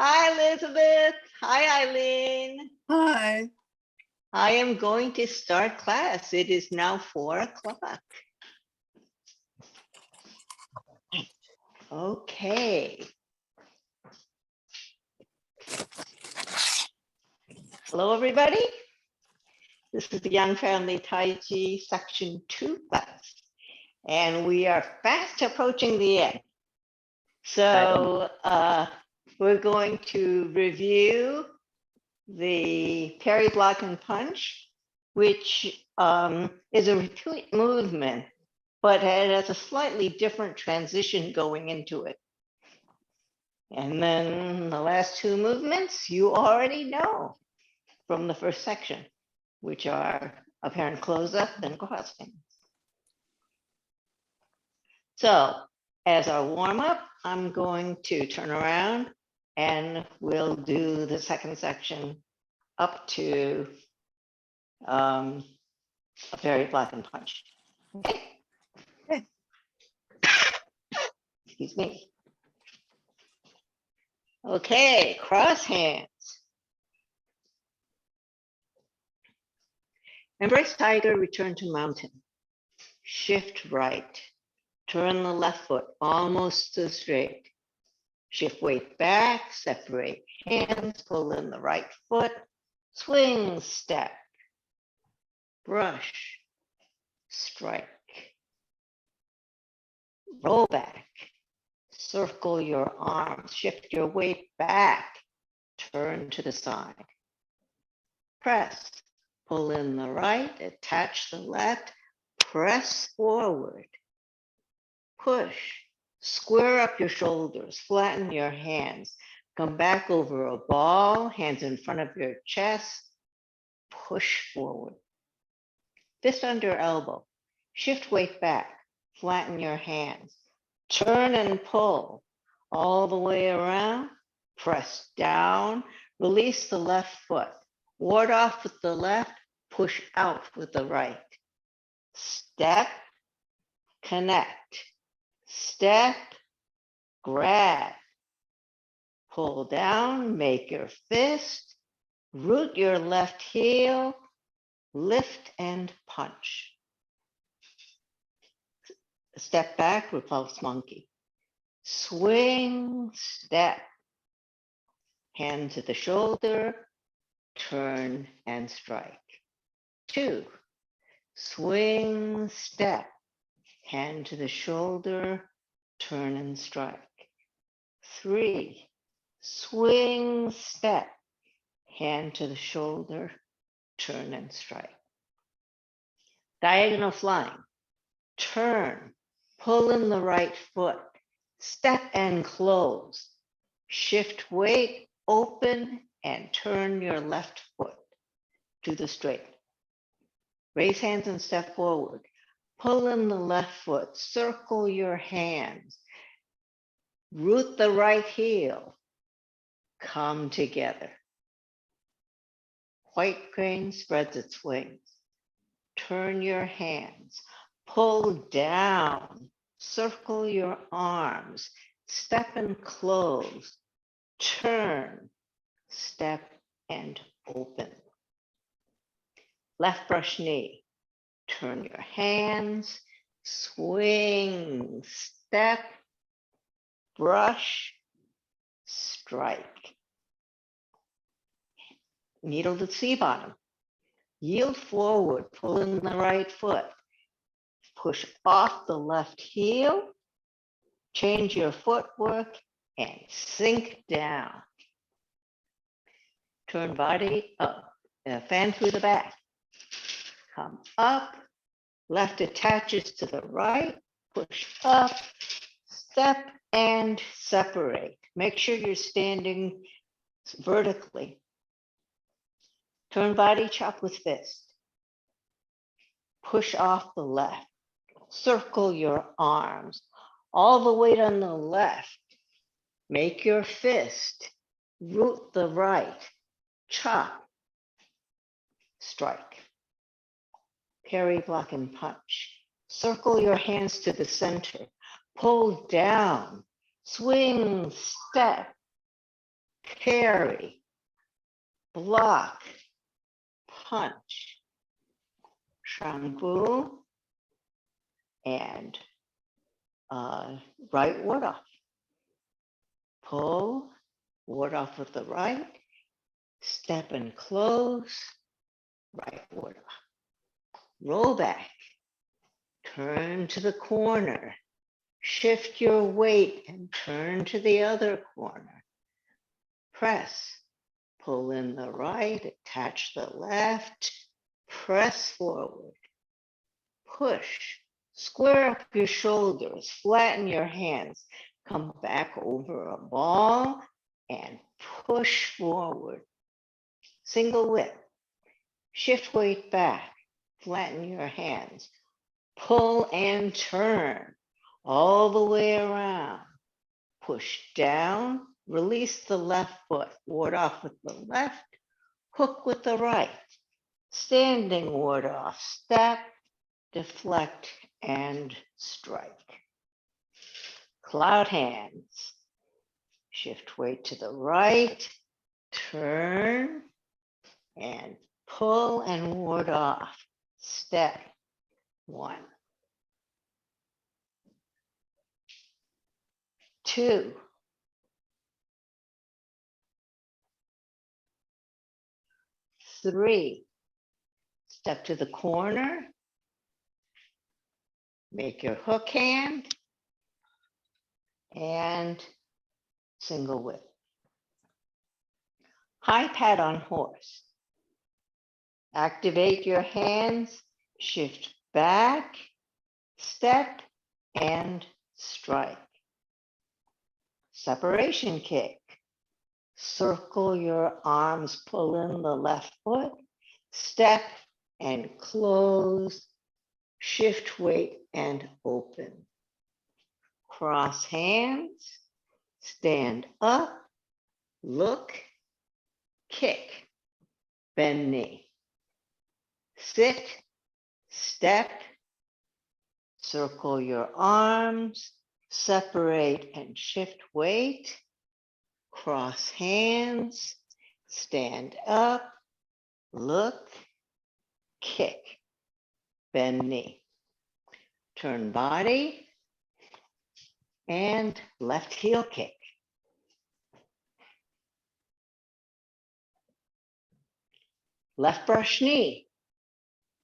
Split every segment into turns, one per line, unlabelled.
Hi, Elizabeth. Hi, Eileen.
Hi.
I am going to start class. It is now 4 o'clock. Okay. Hello, everybody. This is the Young Family Tai Chi Section 2 class, and we are fast approaching the end. So we're going to review the parry, block, and punch, which is a retreat movement, but it has a slightly different transition going into it. And then the last two movements you already know from the first section, which are apparent close-up and crossing. So as our warm-up, I'm going to turn around and we'll do the second section up to a parry, block, and punch. Okay. Excuse me. Okay, cross hands. Embrace tiger, return to mountain. Shift right. Turn the left foot almost to straight. Shift weight back, separate hands, pull in the right foot. Swing, step. Brush. Strike. Roll back. Circle your arms. Shift your weight back. Turn to the side. Press. Pull in the right, attach the left, press forward. Push. Square up your shoulders, flatten your hands. Come back over a ball, hands in front of your chest. Push forward. Fist under elbow. Shift weight back. Flatten your hands. Turn and pull all the way around. Press down. Release the left foot. Ward off with the left. Push out with the right. Step. Connect. Step. Grab. Pull down. Make your fist. Root your left heel. Lift and punch. Step back, repulse monkey. Swing, step. Hand to the shoulder, turn and strike. 2. Swing, step. Hand to the shoulder, turn and strike. 3. Swing, step. Hand to the shoulder, turn and strike. Diagonal flying. Turn, pull in the right foot, step and close. Shift weight, open and turn your left foot to the straight. Raise hands and step forward. Pull in the left foot, circle your hands. Root the right heel. Come together. White crane spreads its wings. Turn your hands. Pull down. Circle your arms. Step and close. Turn. Step and open. Left brush knee. Turn your hands. Swing. Step. Brush. Strike. Needle to C-bottom. Yield forward, pull in the right foot. Push off the left heel. Change your footwork and sink down. Turn body up, fan through the back. Come up, left attaches to the right, push up, step and separate. Make sure you're standing vertically. Turn body, chop with fist. Push off the left. Circle your arms. All the weight on the left. Make your fist. Root the right. Chop. Strike. Parry, block, and punch. Circle your hands to the center. Pull down. Swing, step. parry, block, punch, Chengfu, and right ward off. Pull, ward off with the right, step and close, right ward off. Roll back, turn to the corner, shift your weight and turn to the other corner. Press, pull in the right, attach the left, press forward, push, square up your shoulders, flatten your hands, come back over a ball and push forward. Single whip, shift weight back, flatten your hands, pull and turn all the way around. Push down, release the left foot, ward off with the left, hook with the right, standing ward off, step, deflect, and strike. Cloud hands, shift weight to the right, turn, and pull and ward off. Step 1, 2, 3. Step to the corner, make your hook hand, and single whip. High pat on horse. Activate your hands, shift back, step, and strike. Separation kick. Circle your arms, pull in the left foot, step and close, shift weight and open. Cross hands, stand up, look, kick, bend knee. Sit, step, circle your arms, separate and shift weight, cross hands, stand up, look, kick, bend knee. Turn body and left heel kick. Left brush knee,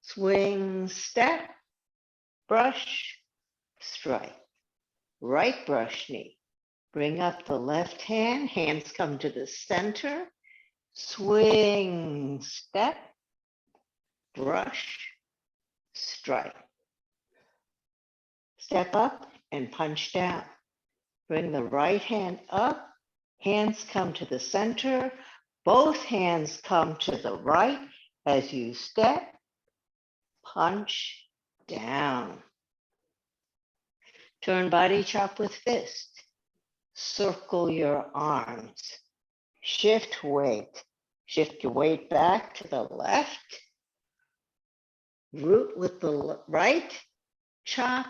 swing, step, brush, strike. Right brush knee, bring up the left hand, hands come to the center, swing, step, brush, strike. Step up and punch down. Bring the right hand up, hands come to the center, both hands come to the right as you step, punch down. Turn body chop with fist. Circle your arms. Shift weight. Shift your weight back to the left. Root with the right. Chop,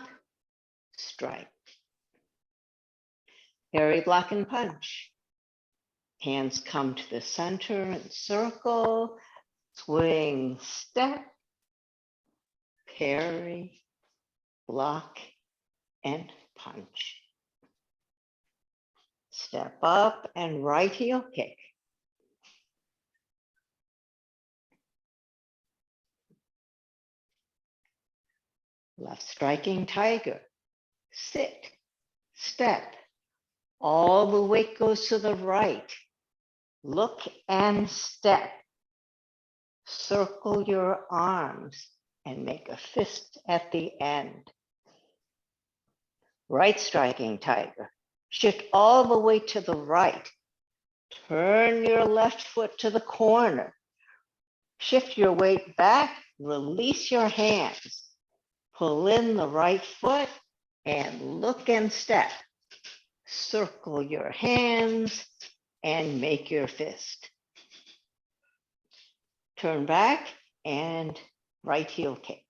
strike. Parry, block, and punch. Hands come to the center and circle. Swing, step, parry, block, and punch. Step up and right heel kick. Left striking tiger. Sit, step. All the weight goes to the right. Look and step. Circle your arms and make a fist at the end. Right striking tiger. Shift all the way to the right. Turn your left foot to the corner. Shift your weight back, release your hands. Pull in the right foot and look and step. Circle your hands and make your fist. Turn back and right heel kick.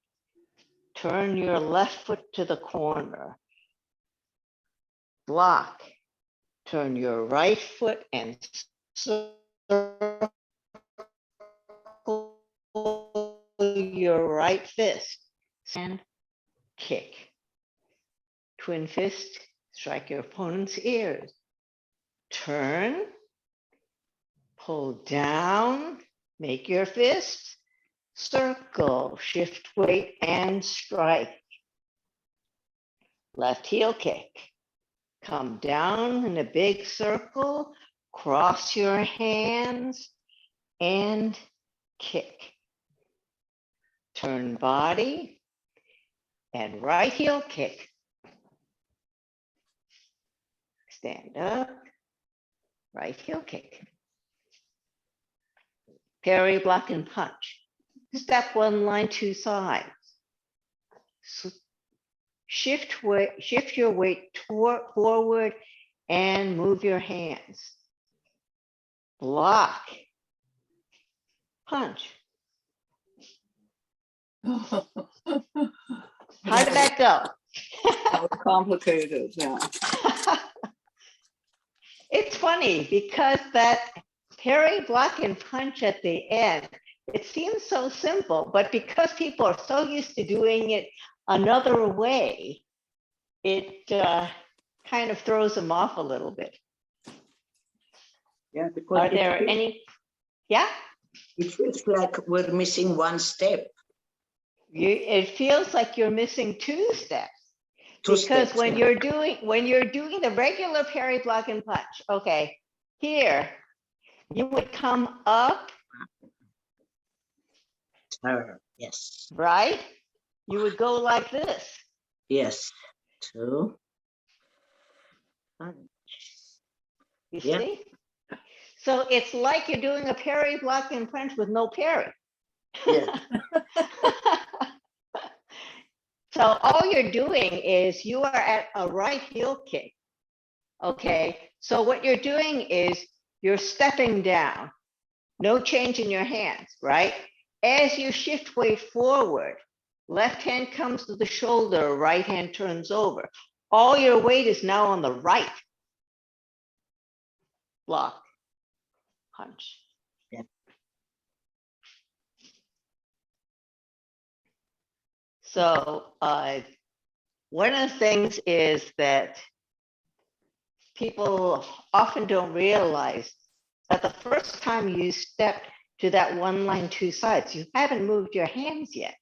Turn your left foot to the corner. Block. Turn your right foot and circle your right fist and kick. Twin fist, strike your opponent's ears. Turn, pull down, make your fist, circle, shift weight and strike. Left heel kick. Come down in a big circle, cross your hands and kick. Turn body and right heel kick. Stand up, right heel kick. Parry, block, and punch. Step one, line two sides. So shift your weight forward and move your hands. Block, punch. How did that go?
That was complicated, yeah.
It's funny because that parry, block, and punch at the end, it seems so simple, but because people are so used to doing it another way, it kind of throws them off a little bit.
Yeah, because
Are there any? Yeah?
it feels like we're missing one step.
It feels like you're missing two steps.
Two
Because
steps,
when
yeah.
you're doing the regular parry, block, and punch, okay, here you would come up,
Yes,
right? You would go like this.
yes. Two.
You
Yeah.
see? So it's like you're doing a parry, block, and punch with no parry.
Yeah.
So all you're doing is you are at a right heel kick. Okay, so what you're doing is you're stepping down, no change in your hands, right? As you shift weight forward, left hand comes to the shoulder, right hand turns over. All your weight is now on the right. Block, punch.
Yeah.
So one of the things is that people often don't realize that the first time you step to that one line, two sides, you haven't moved your hands yet.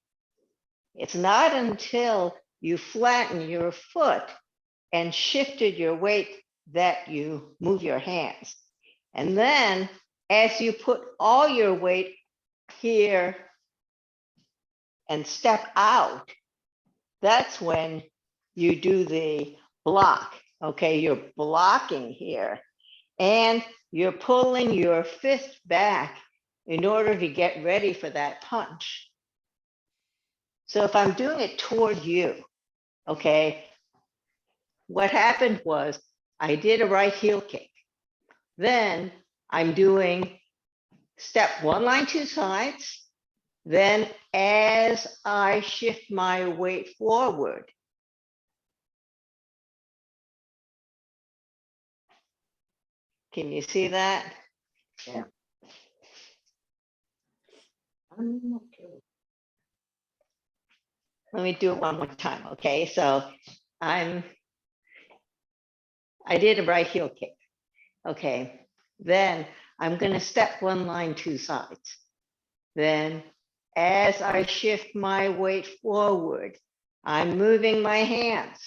It's not until you flatten your foot and shifted your weight that you move your hands. And then as you put all your weight here and step out, that's when you do the block. Okay, you're blocking here and you're pulling your fist back in order to get ready for that punch. So if I'm doing it toward you, okay, what happened was I did a right heel kick. Then I'm doing step one, line, two sides. Then as I shift my weight forward, can you see that?
Yeah. Okay.
Let me do it one more time, okay? So I did a right heel kick, okay? Then I'm gonna step one, line, two sides. Then as I shift my weight forward, I'm moving my hands,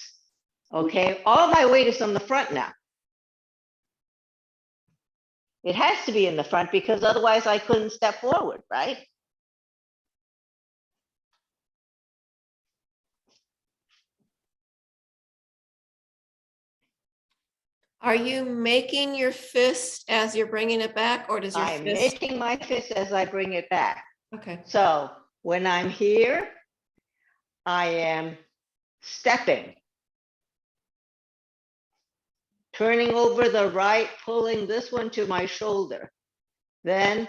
okay? All my weight is on the front now. It has to be in the front because otherwise I couldn't step forward, right?
Are you making your fist as you're bringing it back, or does your
I'm
fist?
making my fist as I bring it back.
Okay.
So when I'm here, I am stepping, turning over the right, pulling this one to my shoulder. Then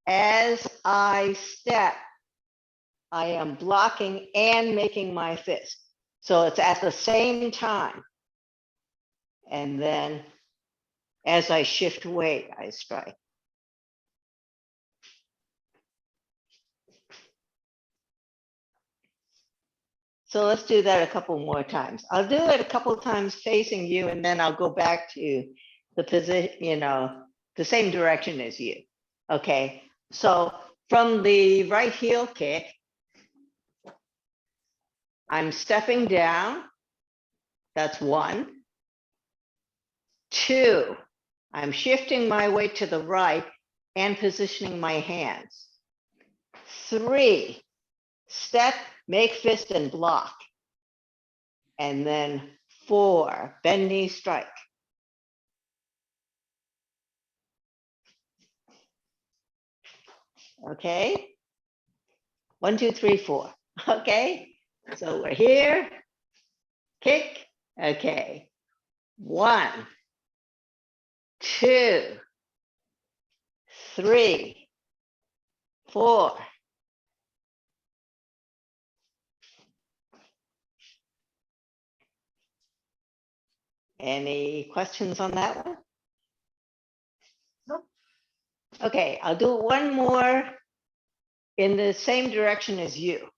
as I step, I am blocking and making my fist. So it's at the same time. And then as I shift weight, I strike. So let's do that a couple more times. I'll do it a couple times facing you, and then I'll go back to the position, the same direction as you. Okay, so from the right heel kick, I'm stepping down. That's 1. 2, I'm shifting my weight to the right and positioning my hands. 3, step, make fist and block. And then 4, bend knee, strike. Okay. 1, 2, 3, 4. Okay. So we're here. Kick. Okay. 1, 2, 3, 4. Any questions on that one?
No.
Okay, I'll do one more in the same direction as you.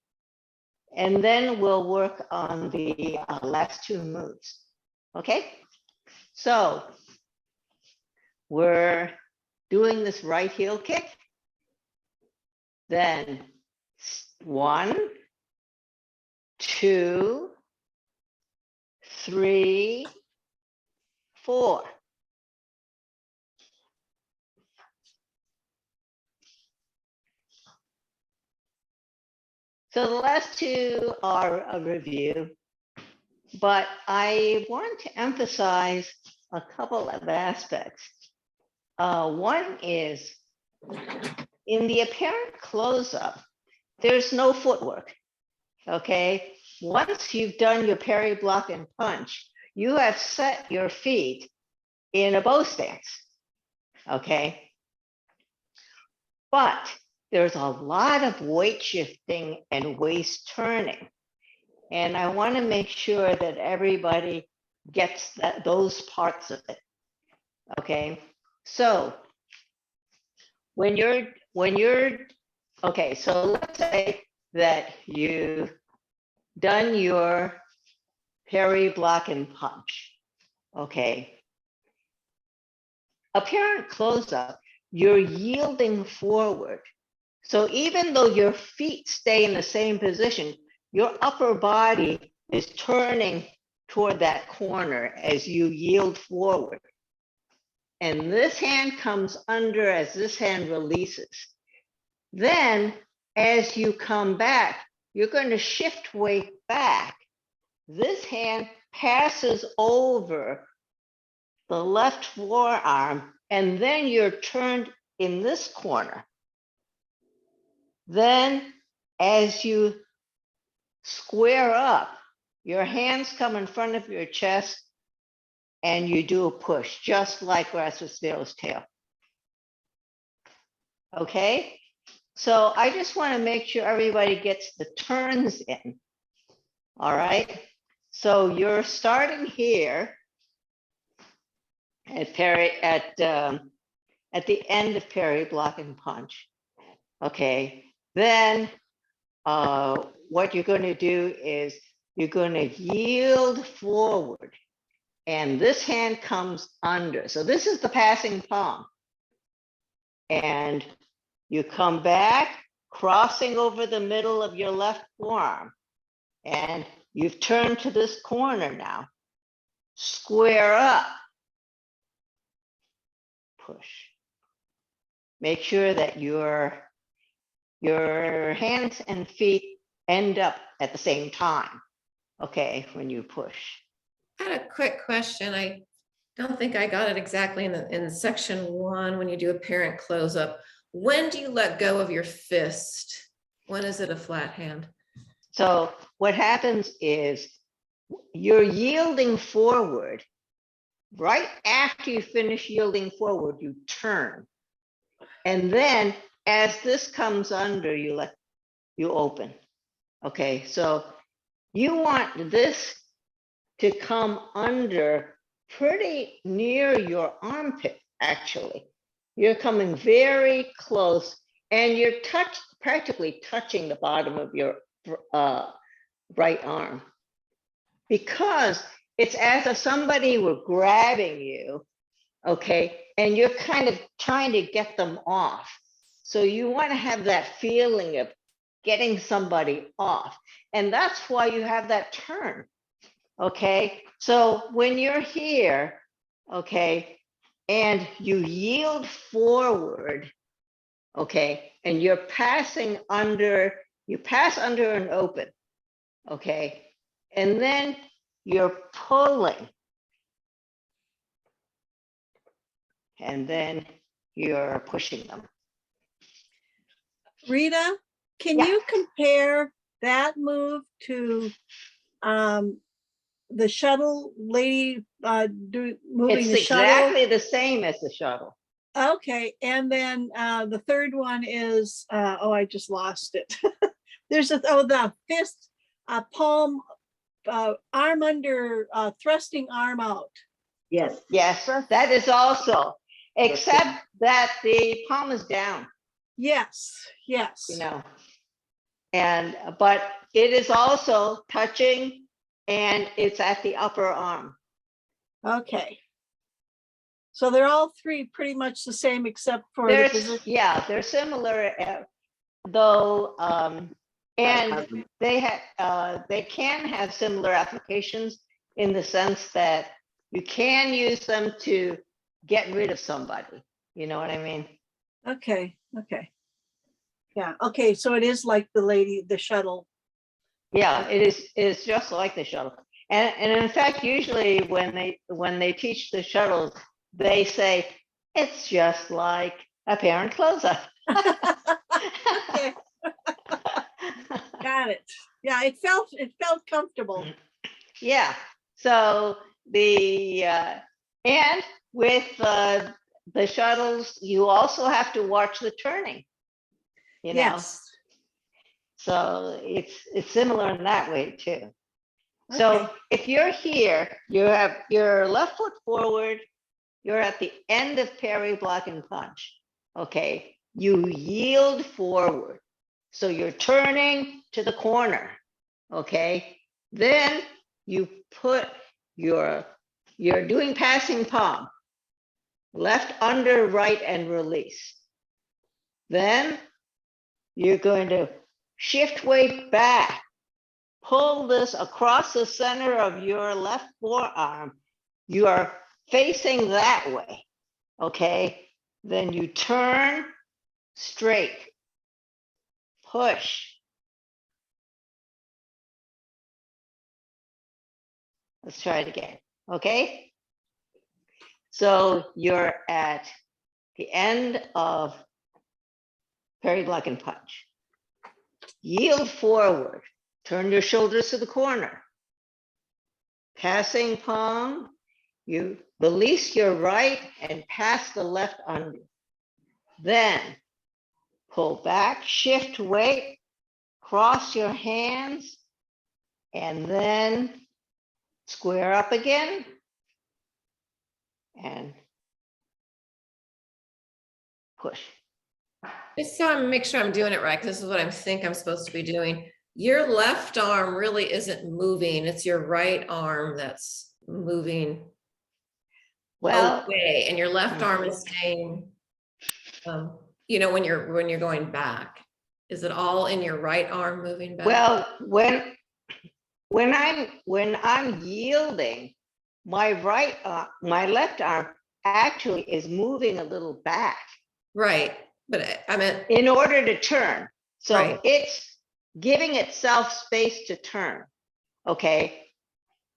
And then we'll work on the last 2 moves. Okay? So we're doing this right heel kick. Then 1, 2, 3, 4. So the last 2 are a review, but I want to emphasize a couple of aspects. One is in the apparent close-up, there's no footwork, okay? Once you've done your parry, block, and punch, you have set your feet in a bow stance, okay? But there's a lot of weight shifting and waist turning. And I want to make sure that everybody gets those parts of it. Okay. So when you're okay, so let's say that you've done your parry, block, and punch. Okay. Apparent close-up, you're yielding forward. So even though your feet stay in the same position, your upper body is turning toward that corner as you yield forward. And this hand comes under as this hand releases. Then as you come back, you're going to shift weight back. This hand passes over the left forearm, and then you're turned in this corner. Then as you square up, your hands come in front of your chest and you do a push, just like Grasshopper Sparrow's tail. Okay, so I just want to make sure everybody gets the turns in. All right, so you're starting here at parry at the end of parry, block, and punch. Okay, then what you're going to do is you're going to yield forward, and this hand comes under. So this is the passing palm. And you come back, crossing over the middle of your left forearm, and you've turned to this corner now. Square up. Push. Make sure that your hands and feet end up at the same time, okay, when you push.
I had a quick question. I don't think I got it exactly in section 1 when you do a parent close-up. When do you let go of your fist? When is it a flat hand?
So what happens is you're yielding forward. Right after you finish yielding forward, you turn. And then as this comes under, you open. Okay, so you want this to come under pretty near your armpit, actually. You're coming very close, and you're practically touching the bottom of your right arm. Because it's as if somebody were grabbing you, okay, and you're kind of trying to get them off. So you want to have that feeling of getting somebody off. And that's why you have that turn, okay? So when you're here, okay, and you yield forward, okay, and you're passing under, you pass under an open, okay, and then you're pulling, and then you're pushing them.
Rita, can
Yeah.
you compare that move to the shuttle lady moving
It's
the shuttle?
exactly the same as the shuttle.
Okay, and then the third one is oh, I just lost it. There's the fist, palm, arm under, thrusting arm out.
Yes.
Yes, that is also, except that the palm is down,
Yes, yes.
you know. And, but it is also touching and it's at the upper arm.
Okay. So they're all three pretty much the same except for the
There's,
position.
yeah, they're similar, though, and they can have similar applications in the sense that you can use them to get rid of somebody. You know what I mean?
Okay, okay. Yeah, okay, so it is like the shuttle.
Yeah, it's just like the shuttle. And in fact, usually when they teach the shuttles, they say it's just like a parent close-up.
Okay, got it. Yeah, it felt comfortable.
Yeah, so and with the shuttles, you also have to watch the turning, you know?
Yes.
So it's similar in that way too. So
Okay.
if you're here, you have your left foot forward, you're at the end of parry, block, and punch. Okay, you yield forward. So you're turning to the corner. Okay, then you put you're doing passing palm, left under, right, and release. Then you're going to shift weight back, pull this across the center of your left forearm. You are facing that way, okay? Then you turn straight, push. Let's try it again, okay? So you're at the end of parry, block, and punch. Yield forward, turn your shoulders to the corner. Passing palm, you release your right and pass the left under. Then pull back, shift weight, cross your hands, and then square up again. And push.
Just so I make sure I'm doing it right, because this is what I think I'm supposed to be doing. Your left arm really isn't moving. It's your right arm that's moving
Well,
away, and your left arm is staying, you know, when you're going back. Is it all in your right arm moving back?
well, when I'm yielding, my left arm actually is moving a little back
Right, but I meant,
in order to turn. So
Right.
it's giving itself space to turn, okay?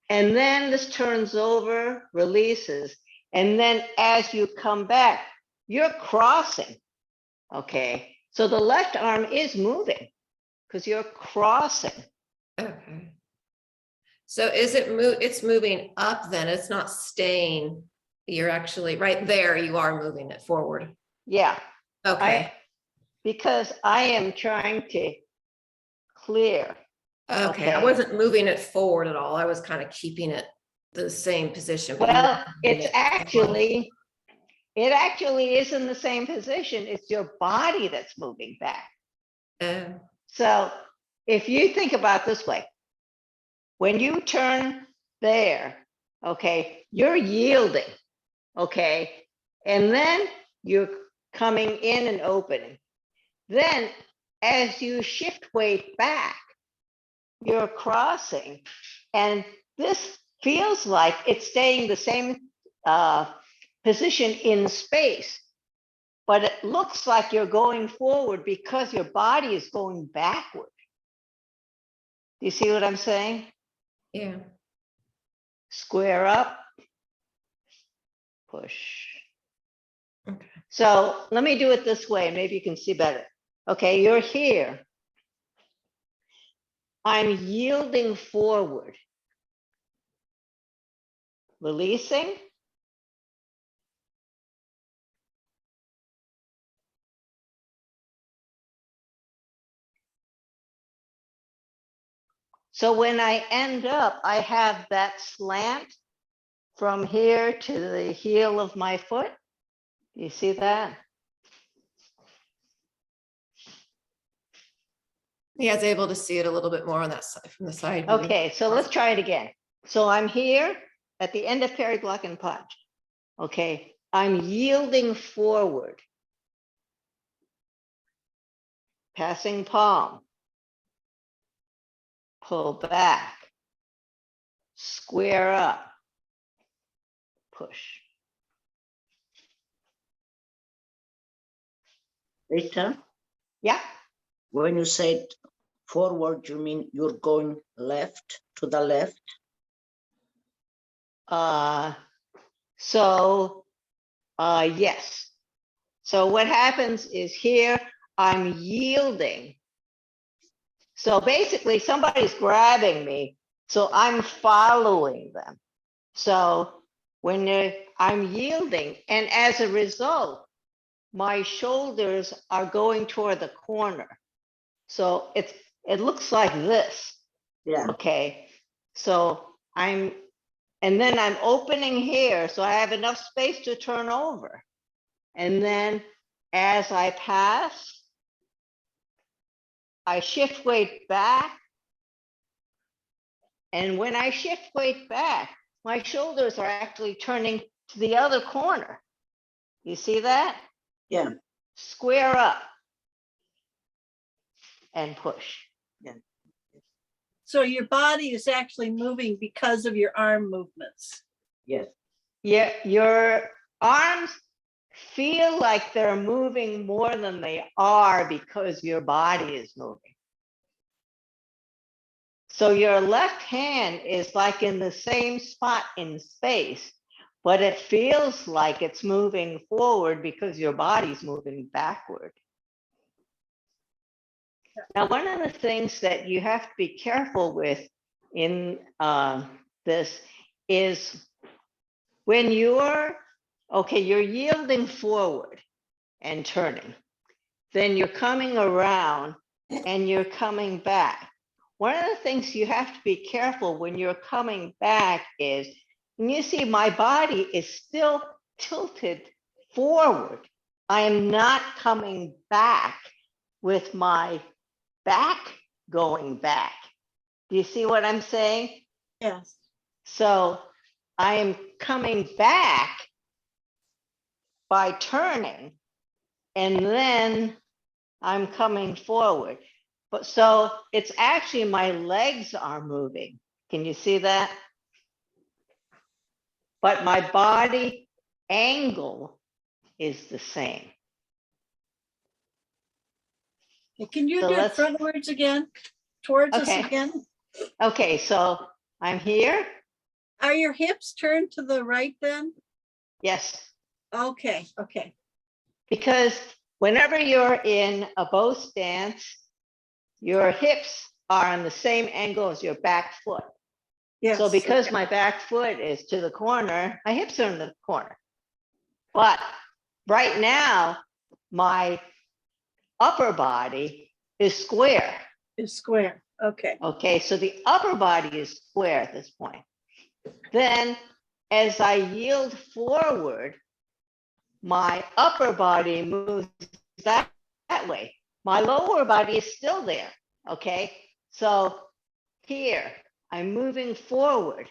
And then this turns over, releases, and then as you come back, you're crossing, okay? So the left arm is moving because you're crossing.
okay. So is it it's moving up then? It's not staying. You're actually right there. You are moving it forward.
Yeah,
Okay.
because I am trying to clear.
Okay. I wasn't moving it forward at all. I was kind of keeping it the same position. but you
Well,
were moving
it
it.
actually is in the same position. It's your body that's moving back.
Oh,
So if you think about it this way, when you turn there, okay, you're yielding, okay? And then you're coming in and opening. Then as you shift weight back, you're crossing, and this feels like it's staying the same position in space, but it looks like you're going forward because your body is going backward. Do you see what I'm saying?
Yeah.
Square up, push.
Okay.
So let me do it this way, maybe you can see better. Okay, you're here. I'm yielding forward. Releasing. So when I end up, I have that slant from here to the heel of my foot. You see that?
Yeah, I was able to see it a little bit more on that side from the side. view.
Okay, so let's try it again. So I'm here at the end of parry, block, and punch. Okay, I'm yielding forward. Passing palm. Pull back. Square up. Push.
Rita,
Yeah,
when you said forward, you mean you're going left to the left?
yes. So what happens is here, I'm yielding. So basically somebody's grabbing me, so I'm following them. So when I'm yielding, and as a result, my shoulders are going toward the corner. So it looks like this.
Yeah.
Okay, so and then I'm opening here, so I have enough space to turn over. And then as I pass, I shift weight back. And when I shift weight back, my shoulders are actually turning to the other corner. You see that?
Yeah.
Square up and push.
So your body is actually moving because of your arm movements.
Yes.
Yeah, your arms feel like they're moving more than they are because your body is moving. So your left hand is like in the same spot in space, but it feels like it's moving forward because your body's moving backward. Now, one of the things that you have to be careful with in this is when you're yielding forward and turning, then you're coming around and you're coming back. One of the things you have to be careful when you're coming back is, and you see my body is still tilted forward. I am not coming back with my back going back. Do you see what I'm saying?
Yes.
So I am coming back by turning, and then I'm coming forward. But so it's actually my legs are moving. Can you see that? But my body angle is the same.
Can you
So
do it
let's-
frontwards again? Towards us
Okay.
again?
Okay, so I'm here.
Are your hips turned to the right then?
Yes,
Okay, okay.
because whenever you're in a bow stance, your hips are on the same angle as your back foot.
Yes.
So because
okay.
my back foot is to the corner, my hips are in the corner. But right now, my upper body is square.
Is square. Okay.
Okay, so the upper body is square at this point. Then as I yield forward, my upper body moves that way. My lower body is still there. Okay, so here I'm moving forward.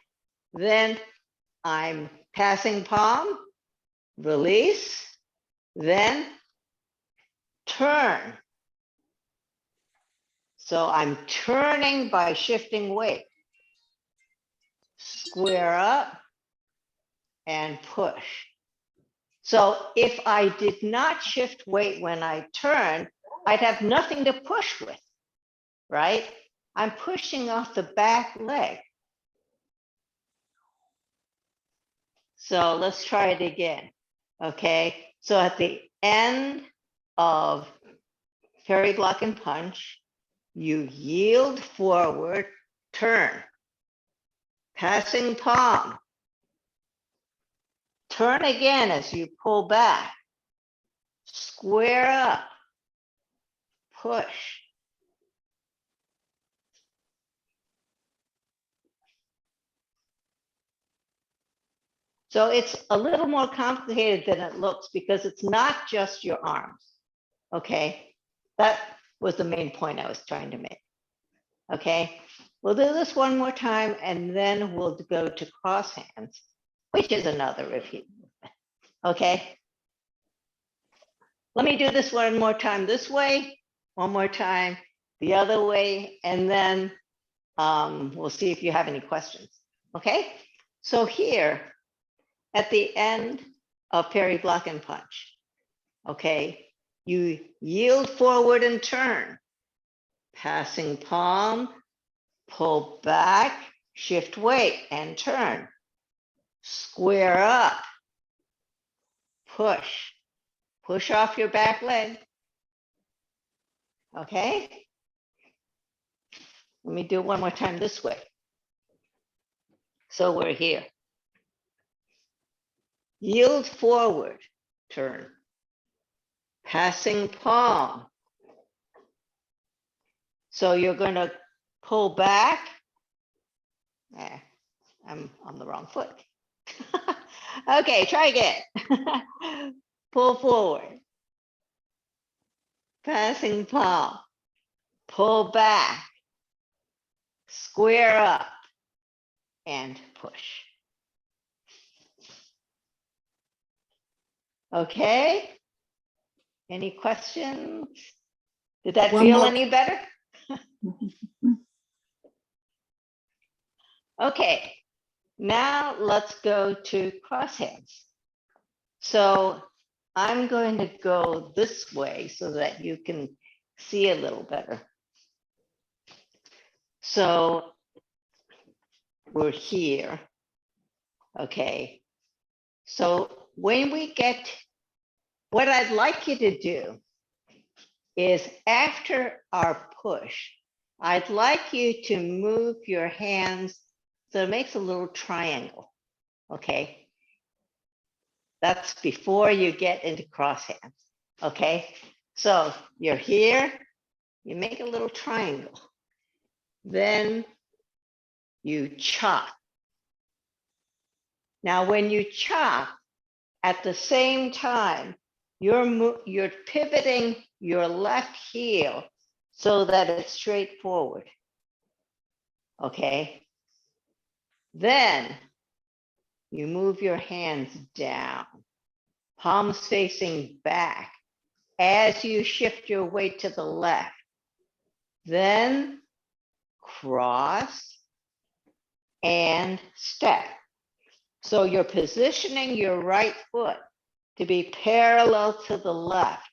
Then I'm passing palm, release, then turn. So I'm turning by shifting weight. Square up and push. So if I did not shift weight when I turn, I'd have nothing to push with, right? I'm pushing off the back leg. So let's try it again. Okay, so at the end of parry, block, and punch, you yield forward, turn, passing palm, turn again as you pull back, square up, push. So it's a little more complicated than it looks because it's not just your arms. Okay, that was the main point I was trying to make. Okay, we'll do this one more time and then we'll go to cross hands, which is another review. Okay, let me do this one more time this way, one more time the other way, and then we'll see if you have any questions. Okay, so here at the end of parry, block, and punch, okay, you yield forward and turn, passing palm, pull back, shift weight and turn, square up, push off your back leg. Okay, let me do it one more time this way. So we're here. Yield forward, turn, passing palm. So you're going to pull back. I'm on the wrong foot. Okay, try again. Pull forward, passing palm, pull back, square up, and push. Okay, any questions? Did that
One
feel
more.
any better? Okay, now let's go to cross hands. So I'm going to go this way so that you can see a little better. So we're here. Okay, so when we get, what I'd like you to do is after our push, I'd like you to move your hands so it makes a little triangle, okay? That's before you get into cross hands, okay? So you're here, you make a little triangle. Then you chop. Now, when you chop, at the same time, you're pivoting your left heel so that it's straight forward. Okay. Then you move your hands down, palms facing back as you shift your weight to the left. Then cross and step. So you're positioning your right foot to be parallel to the left.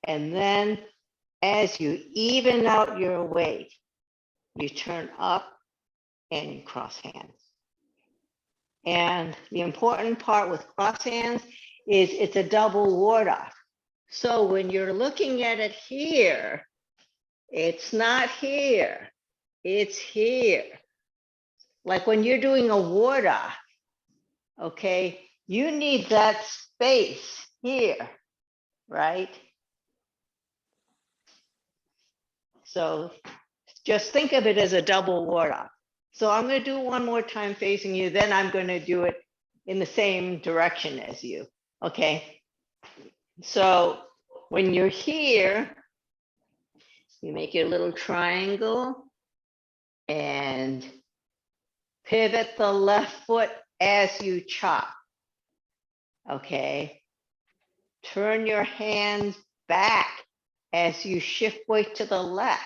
And then as you even out your weight, you turn up and you cross hands. And the important part with cross hands is it's a double ward off. So when you're looking at it here, it's not here, it's here. Like when you're doing a ward off, okay, you need that space here, right? So just think of it as a double ward off. So I'm going to do one more time facing you, then I'm going to do it in the same direction as you, okay? So when you're here, you make your little triangle, And pivot the left foot as you chop. Okay. Turn your hands back as you shift weight to the left.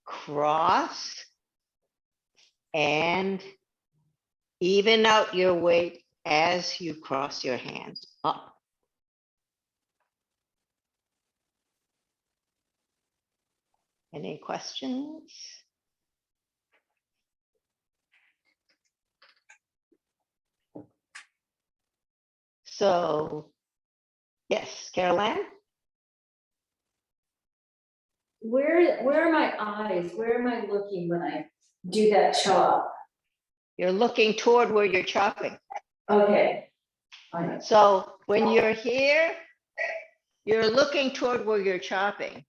Cross and even out your weight as you cross your hands up. Any questions? So, yes, Caroline?
Where are my eyes? Where am I looking when I do that chop?
You're looking toward where you're chopping.
Okay. All right.
So when you're here, you're looking toward where you're chopping.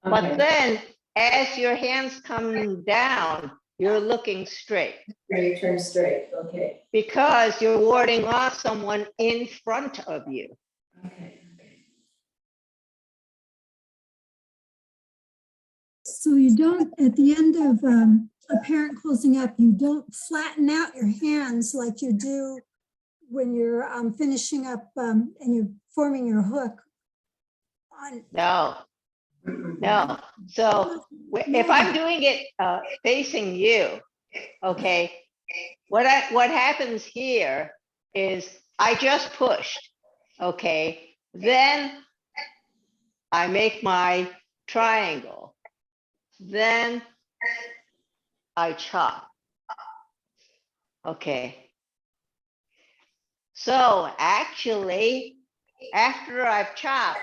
But
Okay.
then as your hands come down, you're looking straight
Ready, turn straight. Okay.
because you're warding off someone in front of you.
Okay.
So you don't, at the end of a parent closing up, you don't flatten out your hands like you do when you're finishing up and you're forming your hook.
No, no. So if I'm doing it facing you, okay, what happens here is I just pushed, okay, then I make my triangle, then I chop. Okay. So actually, after I've chopped,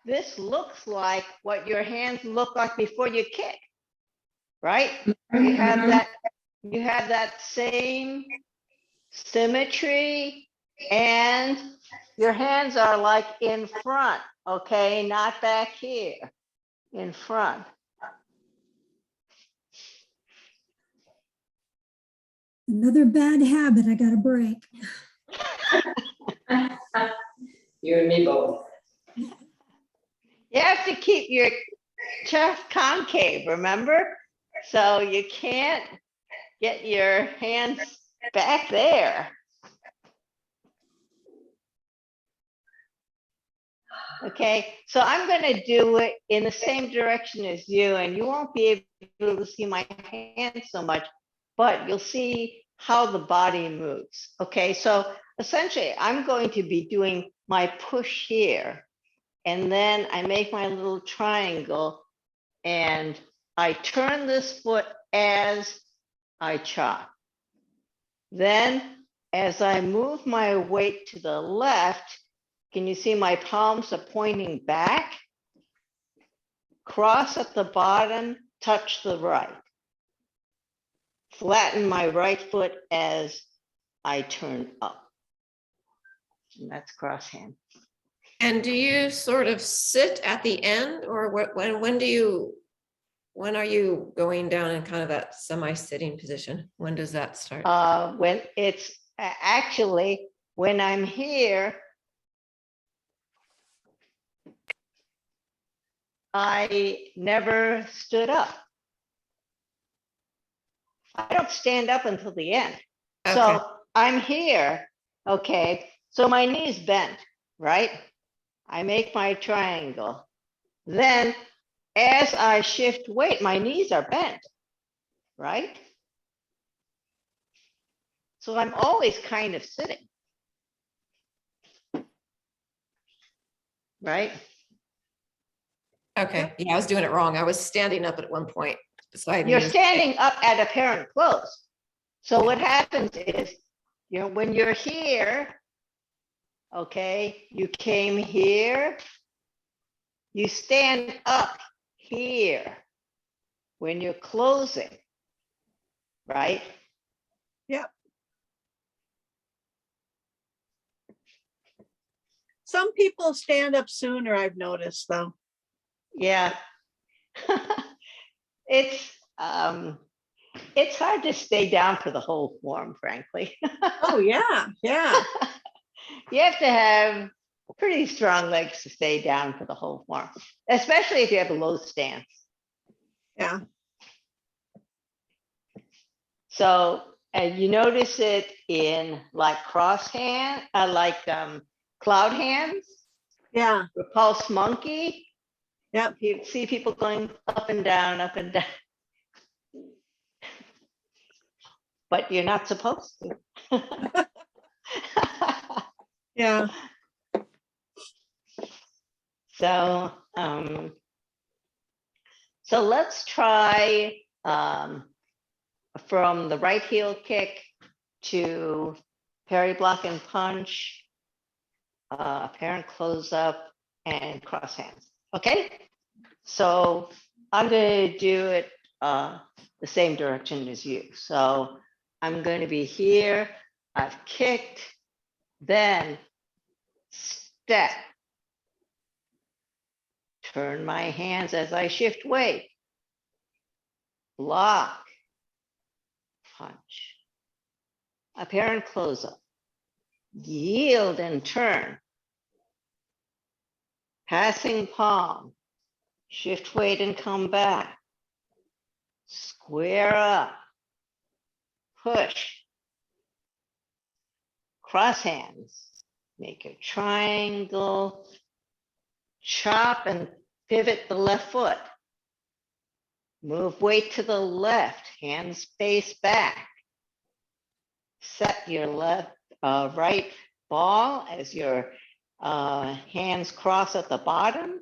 this looks like what your hands look like before you kick, right? You have that same symmetry, and your hands are like in front, okay, not back here, in front.
Another bad habit I gotta break.
You and me both.
You have to keep your chest concave, remember? So you can't get your hands back there. Okay, so I'm going to do it in the same direction as you, and you won't be able to see my hands so much, but you'll see how the body moves. Okay, so essentially I'm going to be doing my push here, and then I make my little triangle, and I turn this foot as I chop. Then as I move my weight to the left, can you see my palms are pointing back? Cross at the bottom, touch the right. Flatten my right foot as I turn up. And that's cross hand.
And do you sort of sit at the end, or when are you going down in kind of that semi-sitting position? When does that start?
When it's actually, when I'm here, I never stood up. I don't stand up until the end.
Okay.
So I'm here, okay, so my knee's bent, right? I make my triangle. Then as I shift weight, my knees are bent, right? So I'm always kind of sitting. Right?
Okay, yeah, I was doing it wrong. I was standing up at one point. Beside
You're
me.
standing up at apparent close. So what happens is, when you're here, okay, you came here, you stand up here when you're closing, right?
Yep. Some people stand up sooner, I've noticed, though.
Yeah. It's hard to stay down for the whole form, frankly.
Oh, yeah, yeah.
You have to have pretty strong legs to stay down for the whole form, especially if you have a low stance.
Yeah.
So, and you notice it in like cloud hands,
Yeah,
repulse monkey.
yep.
You see people going up and down, up and down. But you're not supposed to.
Yeah,
So, so let's try from the right heel kick to parry, block, and punch, apparent close up, and cross hands. Okay, so I'm going to do it the same direction as you. So I'm going to be here. I've kicked, then step. Turn my hands as I shift weight. Block. Punch. Apparent close up. Yield and turn. Passing palm. Shift weight and come back. Square up. Push. Cross hands. Make a triangle. Chop and pivot the left foot. Move weight to the left, hands face back. Set your right ball as your hands cross at the bottom,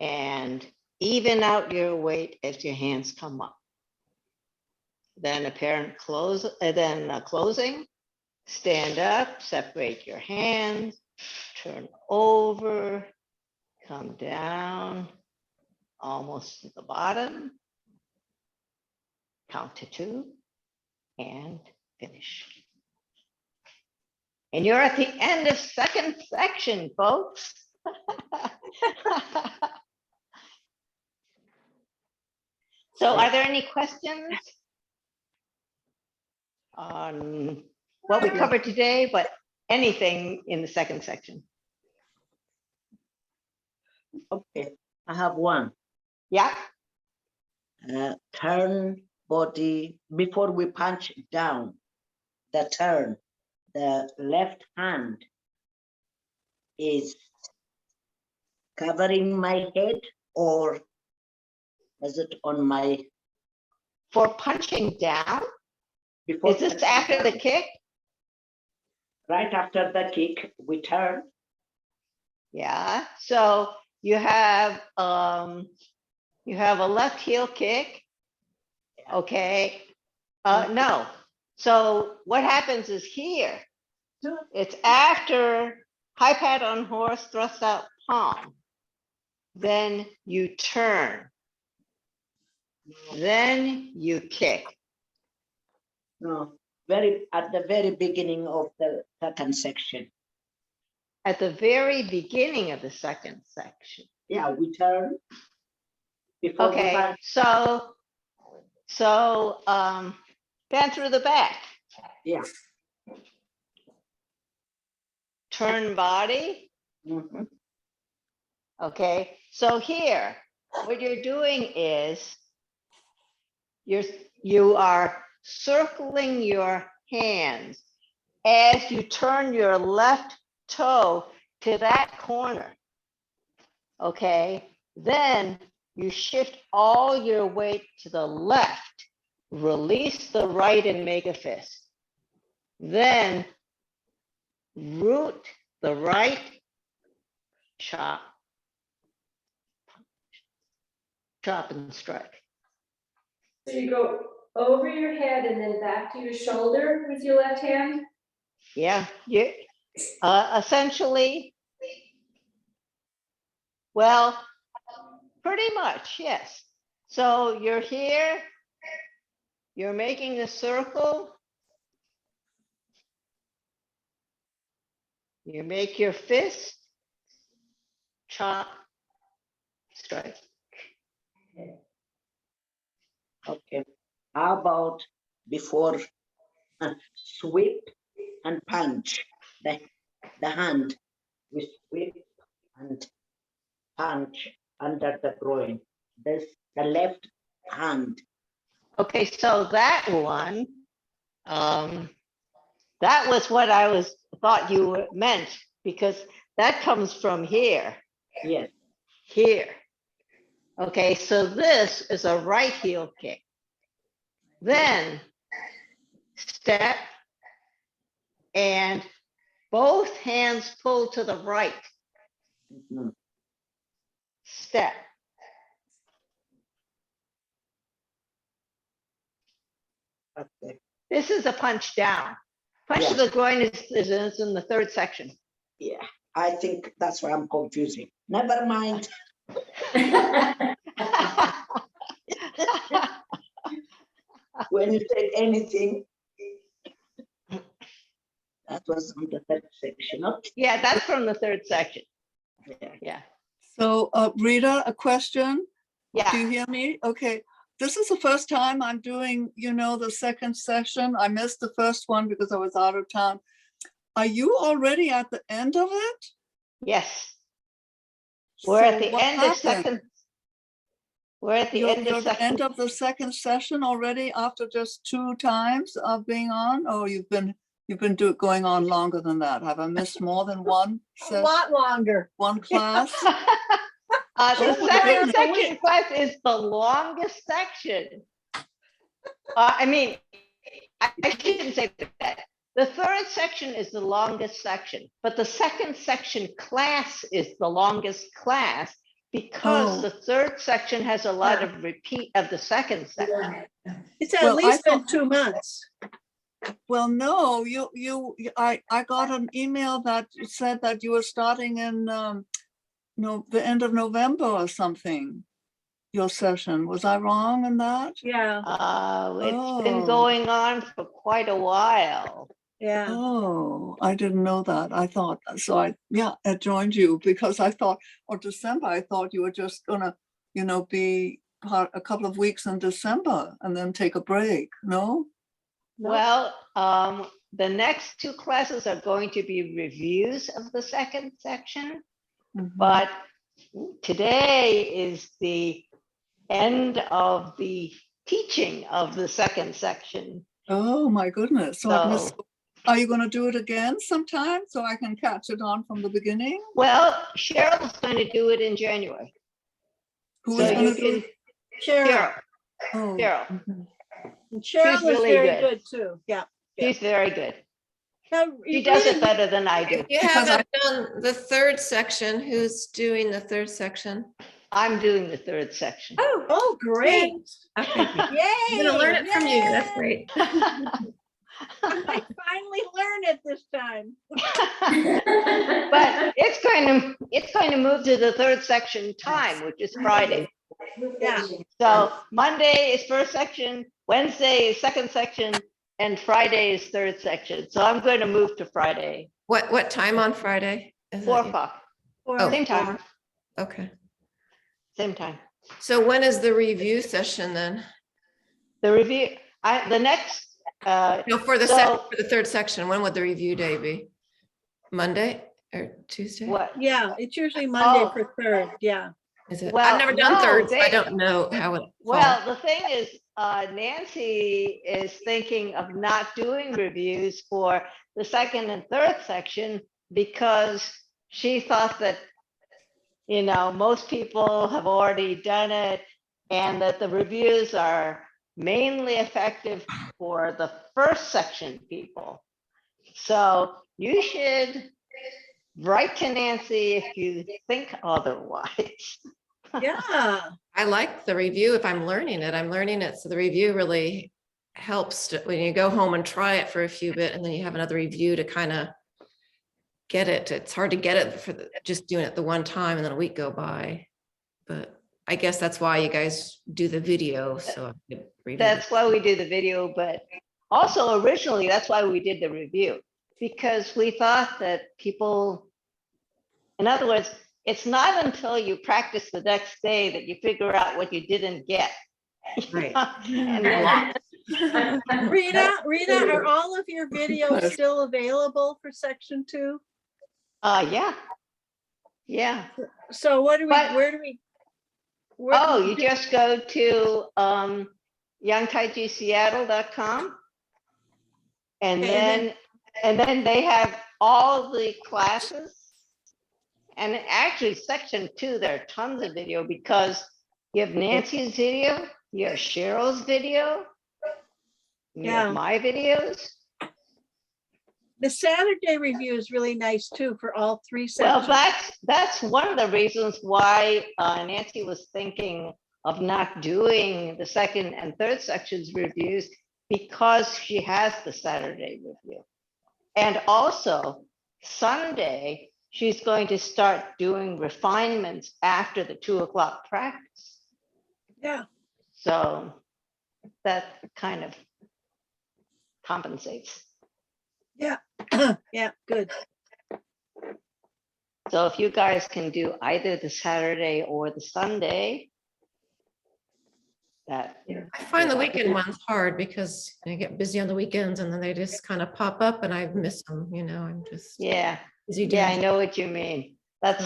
and even out your weight as your hands come up. Then apparent close, closing. Stand up, separate your hands, turn over, come down, almost to the bottom. Count to 2 and finish. And you're at the end of second section, folks. So are there any questions on what we covered today, but anything in the second section?
Okay, I have one.
Yeah.
Turn body before we punch down. The turn, the left hand is covering my head, or is it on my?
For punching down?
Before
Is this after the kick?
Right after the kick, we turn.
Yeah. So you have a left heel kick. Okay. No. So what happens is here, it's after high pat on horse, thrust out palm. Then you turn. Then you kick.
No, at the very beginning of the second section.
At the very beginning of the second section.
Yeah, we turn. Before we
Okay,
punch.
so bend through the back.
Yeah.
Turn body.
Mhm.
Okay, so here, what you're doing is you are circling your hands as you turn your left toe to that corner. Okay, then you shift all your weight to the left, release the right and make a fist. Then root the right, chop, chop and strike.
So you go over your head and then back to your shoulder with your left hand?
Yeah, you essentially, well, pretty much, yes. So you're here, you're making a circle. You make your fist, chop, strike.
Okay. How about before sweep and punch? The hand, we sweep and punch under the groin. This the left hand.
Okay, so that one That was what I thought you meant, because that comes from here,
Yes.
here. Okay, so this is a right heel kick. Then step and both hands pull to the right.
Mhm.
Step.
Okay.
This is a punch down. Punch to
Yeah.
the groin is in the third section.
Yeah, I think that's why I'm confusing. Never mind. When you said anything, that was on the third section. Okay.
Yeah, that's from the third section.
Yeah.
Yeah,
So Rita, a question. Do
yeah.
you hear me? Okay. This is the first time I'm doing, the second session. I missed the first one because I was out of town. Are you already at the end of it?
Yes. We're at
So
the
what
end of
happened?
second. We're at the
You're
end of
at the end
second.
of the second session already after just 2 times of being on, or you've been going on longer than that? Have I missed more than one
A
session,
lot longer.
one class?
The
Oh, my
second
goodness.
section class is the longest section. I mean, I shouldn't say that. The third section is the longest section, but the second section class is the longest class because
Oh.
the third section has a lot of repeat of the second section.
It's at
Well, I
least been
thought-
2 months.
Well, no, I got an email that said that you were starting in, the end of November or something, your session. Was I wrong in that?
Yeah,
It's been
Oh.
going on for quite a while.
yeah.
Oh, I didn't know that. I thought, so I joined you because I thought, or December, I thought you were just gonna, be a couple of weeks in December and then take a break, no?
No.
Well, the next 2 classes are going to be reviews of the second section,
Mhm.
but today is the end of the teaching of the second section.
Oh, my goodness. So I missed.
So,
Are you going to do it again sometime so I can catch it on from the beginning?
well, Cheryl's going to do it in January.
Who
So
is
you
going to do
can,
it?
Cheryl.
Oh,
Cheryl,
mhm.
And Cheryl is
really
very
good.
good too. Yeah.
she's very good.
Now,
She does
Rita,
it better than I do.
If you
Because
haven't done the third section, who's doing the third section?
I'm doing the third section.
Oh, great.
Okay.
Yay.
I'm gonna learn it from you. That's
Yay.
great.
I might finally learn it this time.
But it's going to move to the third section time, which is Friday.
Yeah.
So Monday is first section, Wednesday is second section, and Friday is third section. So I'm going to move to Friday,
What time on Friday? Is
4
that you?
o'clock,
Oh,
same time,
okay.
same time.
So when is the review session then?
The review, the next,
No, for the
So-
third section, when would the review day be? Monday or Tuesday?
what?
Yeah, it's usually Monday
Oh.
for third. Yeah.
Is it?
Well,
I've never done
no,
thirds. I
they-
don't know how it.
Well,
falls.
the thing is, Nancy is thinking of not doing reviews for the second and third section because she thought that, most people have already done it and that the reviews are mainly effective for the first section people. So you should write to Nancy if you think otherwise.
Yeah.
I like the review. If I'm learning it. So the review really helps when you go home and try it for a few bit and then you have another review to kind of get it. It's hard to get it for just doing it the one time and then a week go by. But I guess that's why you guys do the video. So I could review it.
That's why we do the video, but also originally, that's why we did the review. Because we thought that people, in other words, it's not until you practice the next day that you figure out what you didn't get.
Right.
And then-
Rita, are all of your videos still available for section 2?
yeah. Yeah.
So what do we,
But-
where do we?
Oh, you just go to youngtaijseattle.com And
Okay, and
then they have all the classes. And actually, section 2, there are tons of video because you have Nancy's video, you have Cheryl's video, you
Yeah.
have my videos.
the Saturday review is really nice too for all three
Well,
sections.
that's one of the reasons why Nancy was thinking of not doing the second and third sections reviews, because she has the Saturday review. And also Sunday, she's going to start doing refinements after the 2 o'clock practice.
Yeah,
So that kind of compensates.
yeah, good.
So if you guys can do either the Saturday or the Sunday, that.
I find the weekend ones hard because I get busy on the weekends and then they just kind of pop up and I miss them, I'm just
Yeah,
busy
yeah, I
doing.
know what you mean. That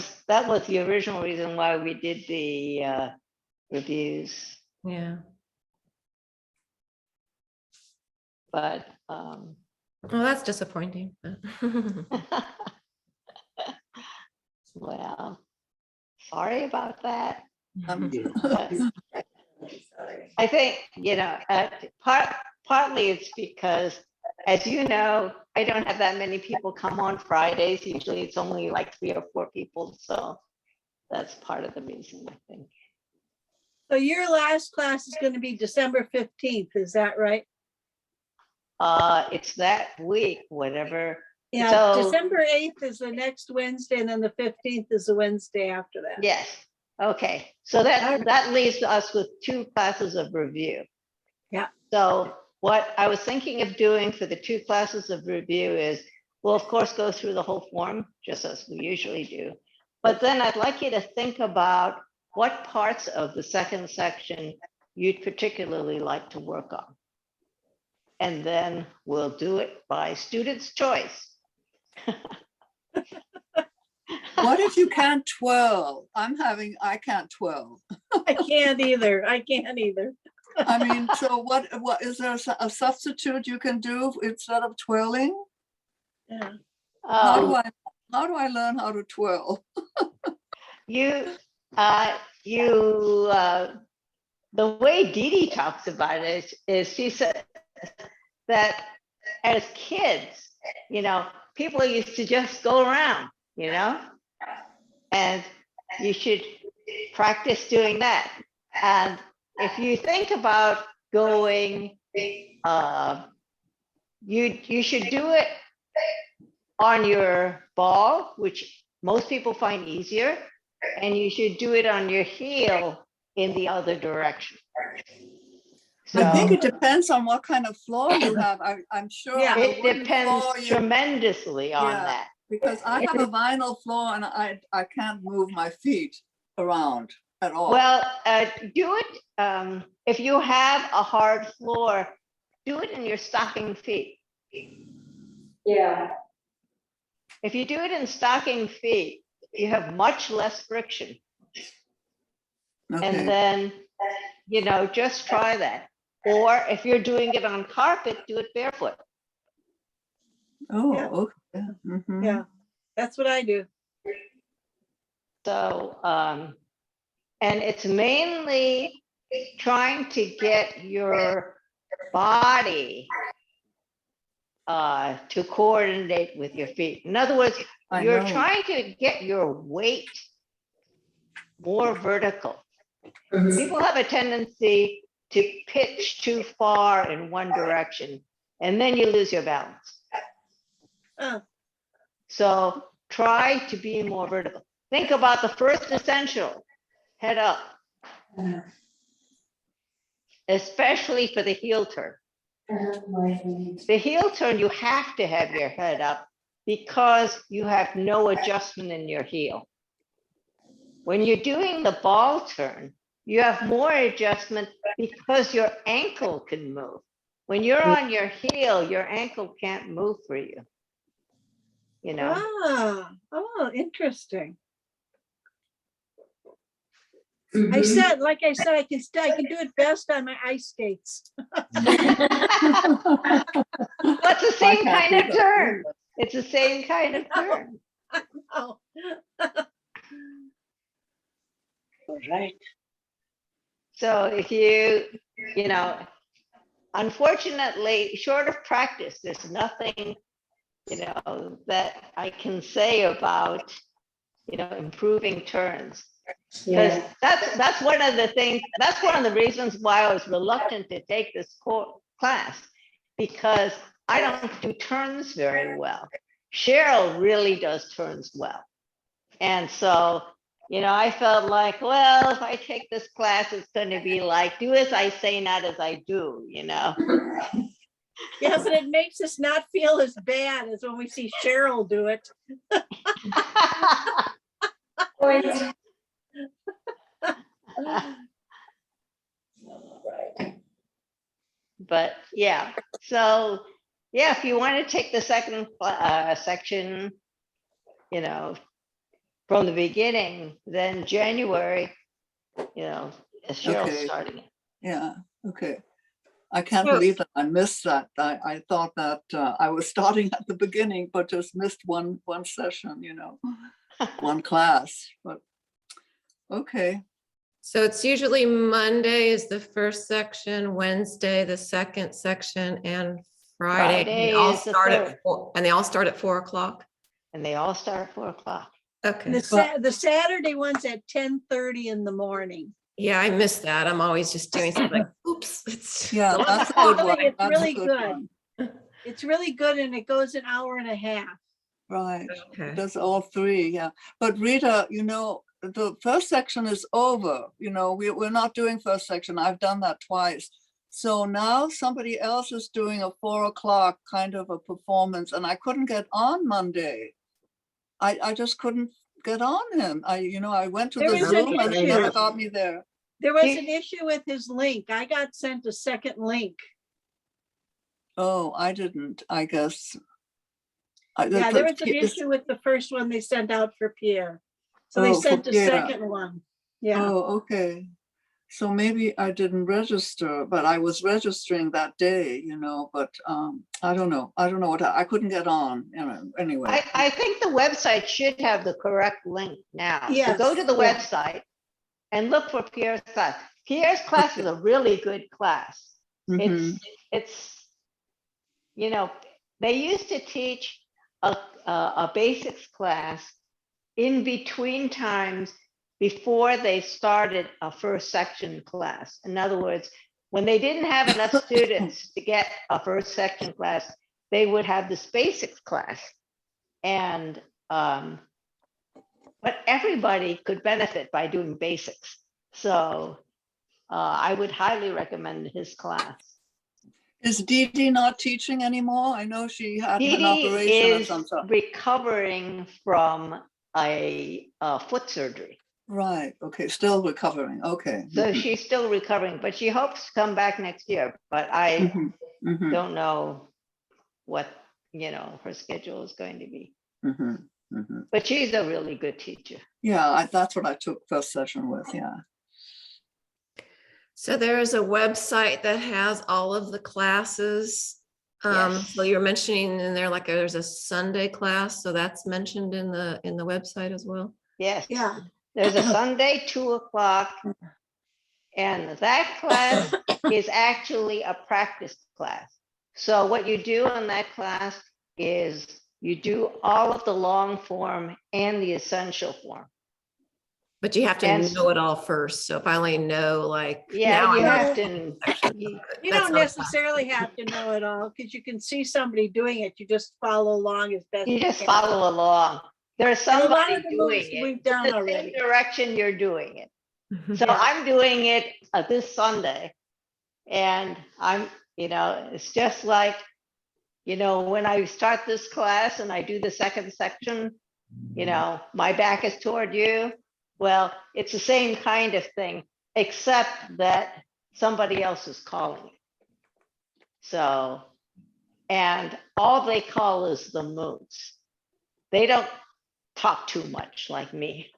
was the original reason why we did the reviews,
Yeah.
but
Well, that's disappointing. but-
well, sorry about that.
Yeah.
I think, partly it's because, as you know, I don't have that many people come on Fridays. Usually it's only like 3 or 4 people. So that's part of the reason, I think.
So your last class is going to be December 15th, is that right?
It's that week, whatever.
Yeah,
So-
December 8th is the next Wednesday, and then the 15th is the Wednesday after that.
Yes. Okay. So that leaves us with 2 classes of review.
Yeah.
So what I was thinking of doing for the 2 classes of review is, we'll of course go through the whole form, just as we usually do. But then I'd like you to think about what parts of the second section you'd particularly like to work on. And then we'll do it by student's choice.
What if you can't twirl? I can't twirl.
I can't either. I can't either.
I mean, so what is there a substitute you can do instead of twirling?
Yeah.
How
Oh,
do I learn how to twirl?
the way Dee Dee talks about it is she said that as kids, people used to just go around, and you should practice doing that. And if you think about going, you should do it on your ball, which most people find easier, and you should do it on your heel in the other direction.
I think
So
it depends on what kind of floor you have. I'm sure.
Yeah.
on a
it
wooden
depends
floor,
tremendously on
Yeah.
that.
Because I have a vinyl floor and I can't move my feet around at all.
Well, do it, if you have a hard floor, do it in your stocking feet.
Yeah,
If you do it in stocking feet, you have much less friction.
Okay.
And then, just try that. Or if you're doing it on carpet, do it barefoot.
Oh,
Yeah.
okay. Mhm.
Yeah, that's what I do.
So, and it's mainly trying to get your body to coordinate with your feet. In other words,
I
you're
know.
trying to get your weight more vertical.
Mhm.
People have a tendency to pitch too far in one direction, and then you lose your balance.
Oh,
So try to be more vertical. Think about the first essential, head up, especially for the heel turn. The heel turn, you have to have your head up because you have no adjustment in your heel. When you're doing the ball turn, you have more adjustment because your ankle can move. When you're on your heel, your ankle can't move for you.
oh, interesting. I said, like I said, I can do it best on my ice skates.
Well, it's the same
can't
kind
do
of
that
turn.
either.
It's the same kind of turn.
Oh,
All right.
So if you know, unfortunately, short of practice, there's nothing, that I can say about, improving turns. Because
Yeah,
that's one of the things, that's one of the reasons why I was reluctant to take this class, because I don't do turns very well. Cheryl really does turns well. And so, I felt like, well, if I take this class, it's going to be like, do as I say, not as I do,
yes, and it makes us not feel as bad as when we see Cheryl do it.
point.
But yeah, so yeah, if you want to take the second section, from the beginning, then January, is Cheryl
Okay.
starting it.
Yeah, okay. I can't
So-
believe that I missed that. I thought that I was starting at the beginning, but just missed one session, one class, but okay.
So it's usually Monday is the first section, Wednesday, the second section, and Friday. and
Friday
they all
is the
start at
third.
4 and they all start at 4 o'clock.
And they all start at 4 o'clock.
Okay.
The Saturday one's at 10:30 in the morning.
Yeah, I missed that. I'm always just doing something like, oops. It's
Yeah,
the
that's a
Oh,
good one.
it's
That's a
really
good
good.
one.
It's really good and it goes an hour and a half.
Right,
Okay.
that's all three, yeah. But Rita, the first section is over, we're not doing first section. I've done that twice. So now somebody else is doing a 4 o'clock kind of a performance, and I couldn't get on Monday. I just couldn't get on him. I went to
There
the
was an
Zoom and it
issue.
never got me there.
There was an issue with his link. I got sent a second link.
Oh, I didn't, I guess.
Yeah, there was an issue with the first one they sent out for Pierre. So they
Oh, for
sent a
Pierre.
second one. Yeah,
Oh, okay. So maybe I didn't register, but I was registering that day, but I don't know. I don't know I couldn't get on, anyway.
I think the website should have the correct link now. So
Yes,
go to the
yeah.
website and look for Pierre's class. Pierre's class is a really good class.
Mhm.
It's they used to teach a basics class in between times before they started a first section class. In other words, when they didn't have enough students to get a first section class, they would have this basics class. And but everybody could benefit by doing basics. So I would highly recommend his class.
Is Dee Dee not teaching anymore? I know she had
Dee
an
Dee
operation of
is
some sort.
recovering from a foot surgery.
Right, okay, still recovering, okay.
So
Mhm,
she's still recovering, but she hopes to come back next year. But I
mhm, mhm,
don't know what, her schedule is going to be.
mhm, mhm.
But she's a really good teacher.
Yeah, that's what I took first session with, yeah.
So there is a website that has all of the classes.
Yes.
So you're mentioning in there, like there's a Sunday class, so that's mentioned in the website as well.
Yes.
Yeah.
There's a Sunday, 2 o'clock. And that class is actually a practice class. So what you do in that class is you do all of the long form and the essential form.
But you have to
And-
know it all first. So if I only know like.
Yeah,
now
you
I know
have
the
to.
section,
you-
You
that's
don't
not a class.
necessarily have to know it all because you can see somebody doing it. You just follow along as best
You
you
just
can.
follow along. There's
And a lot
somebody
of the
doing
moves
it
we've
in
done
the same
already.
direction you're doing it. So
Yeah.
I'm doing it this Sunday. And it's just like, when I start this class and I do the second section, my back is toward you. Well, it's the same kind of thing, except that somebody else is calling it. So, and all they call is the moves. They don't talk too much like me.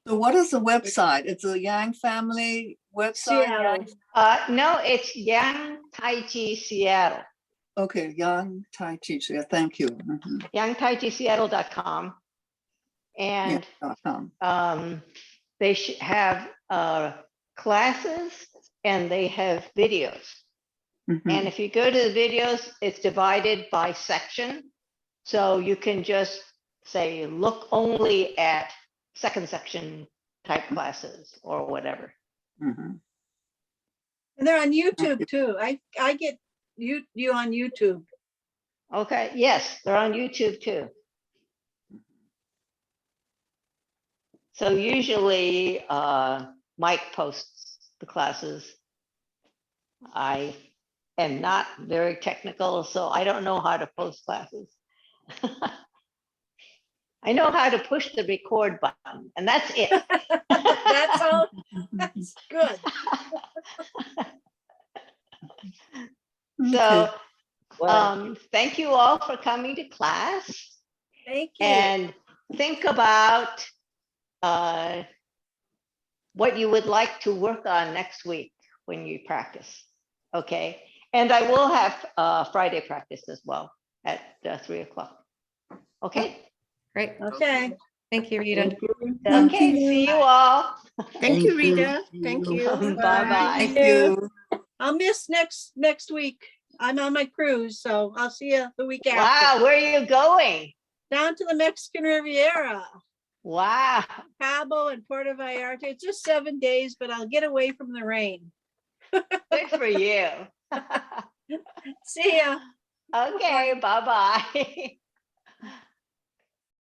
So what is the website? It's a Yang family website?
Seattle.
No, it's Yang Tai Chi Seattle.
Okay, Yang Tai Chi, yeah, thank you. Mhm.
YangTaiChiSeattle.com.
Yeah,
And they have classes and they have videos.
mhm.
And if you go to the videos, it's divided by section. So you can just say, look only at second section type classes or whatever.
Mhm.
And they're on YouTube too. I get you on YouTube.
Okay, yes, they're on YouTube too. So usually Mike posts the classes. I am not very technical, so I don't know how to post classes. I know how to push the record button, and that's it.
That's all. That's good.
So
Okay.
thank you all for coming to class,
Thank you.
and think about what you would like to work on next week when you practice. Okay, and I will have Friday practice as well at 3 o'clock. Okay.
Great.
Okay.
Thank you, Rita.
Thank you.
Thank
Okay,
you.
see you all.
Thank you, Rita.
See
Thank
you.
you.
Bye-bye.
Thank you.
I'll miss next week. I'm on my cruise, so I'll see you the week after.
Wow, where are you going?
Down to the Mexican Riviera,
Wow.
Cabo and Puerto Vallarta. It's just 7 days, but I'll get away from the rain.
Good for you.
See ya.
Okay, bye-bye.